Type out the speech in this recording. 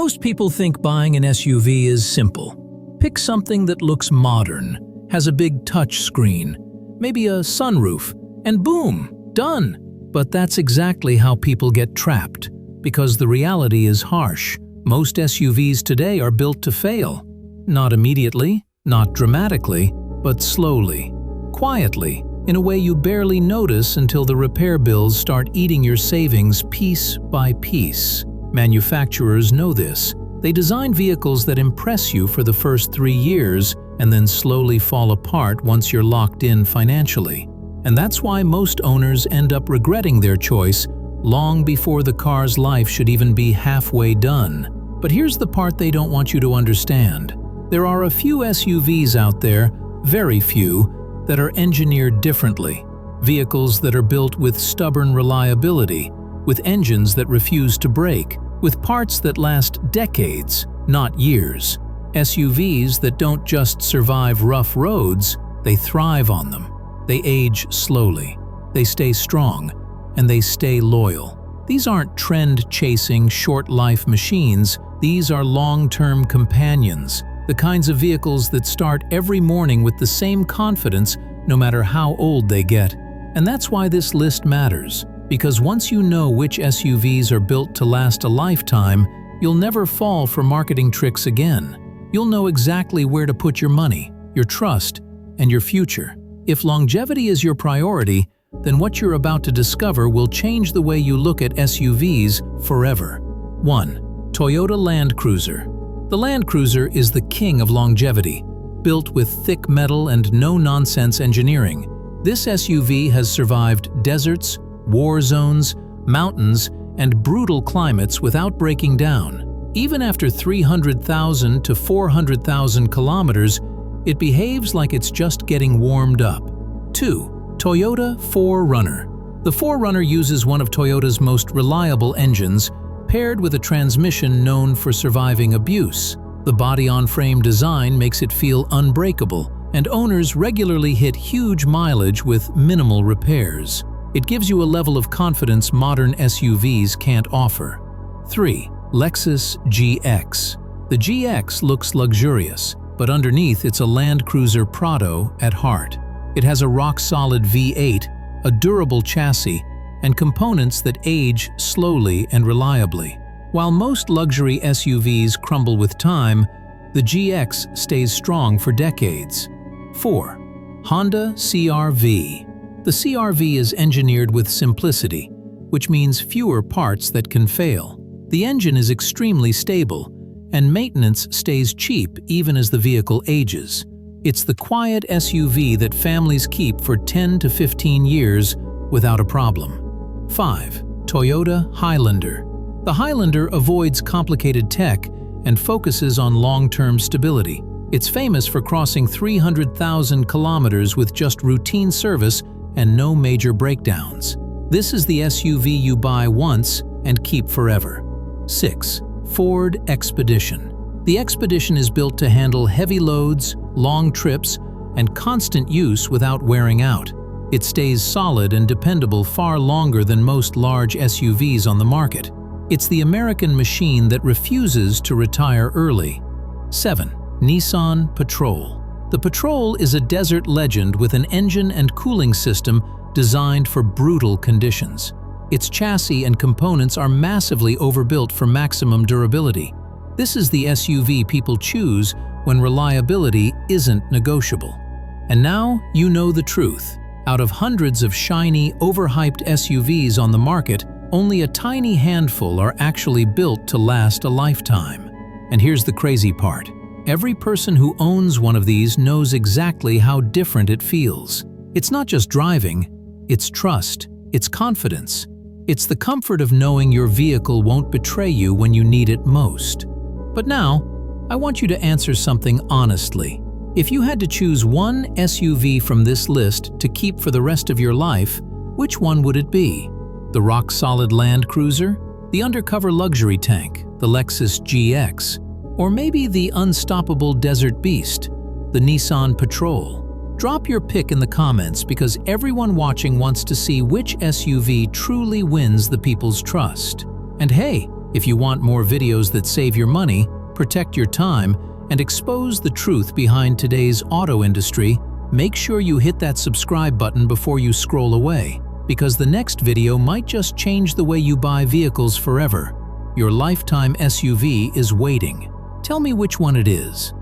Most people think buying an SUV is simple. Pick something that looks modern, has a big touch screen, maybe a sunroof, and boom, done. But that's exactly how people get trapped, because the reality is harsh. Most SUVs today are built to fail. Not immediately, not dramatically, but slowly, quietly, in a way you barely notice until the repair bills start eating your savings piece by piece. Manufacturers know this. They design vehicles that impress you for the first 3 years and then slowly fall apart once you're locked in financially. And that's why most owners end up regretting their choice long before the car's life should even be halfway done. But here's the part they don't want you to understand. There are a few SUVs out there, very few, that are engineered differently. Vehicles that are built with stubborn reliability, with engines that refuse to break, with parts that last decades, not years. SUVs that don't just survive rough roads, they thrive on them. They age slowly, they stay strong, and they stay loyal. These aren't trend-chasing, short-life machines. These are long-term companions, the kinds of vehicles that start every morning with the same confidence no matter how old they get. And that's why this list matters, because once you know which SUVs are built to last a lifetime, you'll never fall for marketing tricks again. You'll know exactly where to put your money, your trust, and your future. If longevity is your priority, then what you're about to discover will change the way you look at SUVs forever. 1. Toyota Land Cruiser. The Land Cruiser is the king of longevity. Built with thick metal and no-nonsense engineering, this SUV has survived deserts, war zones, mountains, and brutal climates without breaking down. Even after 300,000 to 400,000 kilometers, it behaves like it's just getting warmed up. 2. Toyota 4Runner. The 4Runner uses one of Toyota's most reliable engines, paired with a transmission known for surviving abuse. The body-on-frame design makes it feel unbreakable, and owners regularly hit huge mileage with minimal repairs. It gives you a level of confidence modern SUVs can't offer. 3. Lexus GX. The GX looks luxurious, but underneath it's a Land Cruiser Prado at heart. It has a rock-solid V8, a durable chassis, and components that age slowly and reliably. While most luxury SUVs crumble with time, the GX stays strong for decades. 4. Honda CR-V. The CR-V is engineered with simplicity, which means fewer parts that can fail. The engine is extremely stable, and maintenance stays cheap even as the vehicle ages. It's the quiet SUV that families keep for 10 to 15 years without a problem. 5. Toyota Highlander. The Highlander avoids complicated tech and focuses on long-term stability. It's famous for crossing 300,000 kilometers with just routine service and no major breakdowns. This is the SUV you buy once and keep forever. 6. Ford Expedition. The Expedition is built to handle heavy loads, long trips, and constant use without wearing out. It stays solid and dependable far longer than most large SUVs on the market. It's the American machine that refuses to retire early. 7. Nissan Patrol. The Patrol is a desert legend with an engine and cooling system designed for brutal conditions. Its chassis and components are massively overbuilt for maximum durability. This is the SUV people choose when reliability isn't negotiable. And now you know the truth. Out of hundreds of shiny, overhyped SUVs on the market, only a tiny handful are actually built to last a lifetime. And here's the crazy part. Every person who owns one of these knows exactly how different it feels. It's not just driving, it's trust, it's confidence. It's the comfort of knowing your vehicle won't betray you when you need it most. But now, I want you to answer something honestly. If you had to choose one SUV from this list to keep for the rest of your life, which one would it be? The rock-solid Land Cruiser? The undercover luxury tank, the Lexus GX? Or maybe the unstoppable desert beast, the Nissan Patrol? Drop your pick in the comments because everyone watching wants to see which SUV truly wins the people's trust. And hey, If you want more videos that save your money, protect your time, and expose the truth behind today's auto industry, make sure you hit that subscribe button before you scroll away, because the next video might just change the way you buy vehicles forever. Your lifetime SUV is waiting. Tell me which one it is.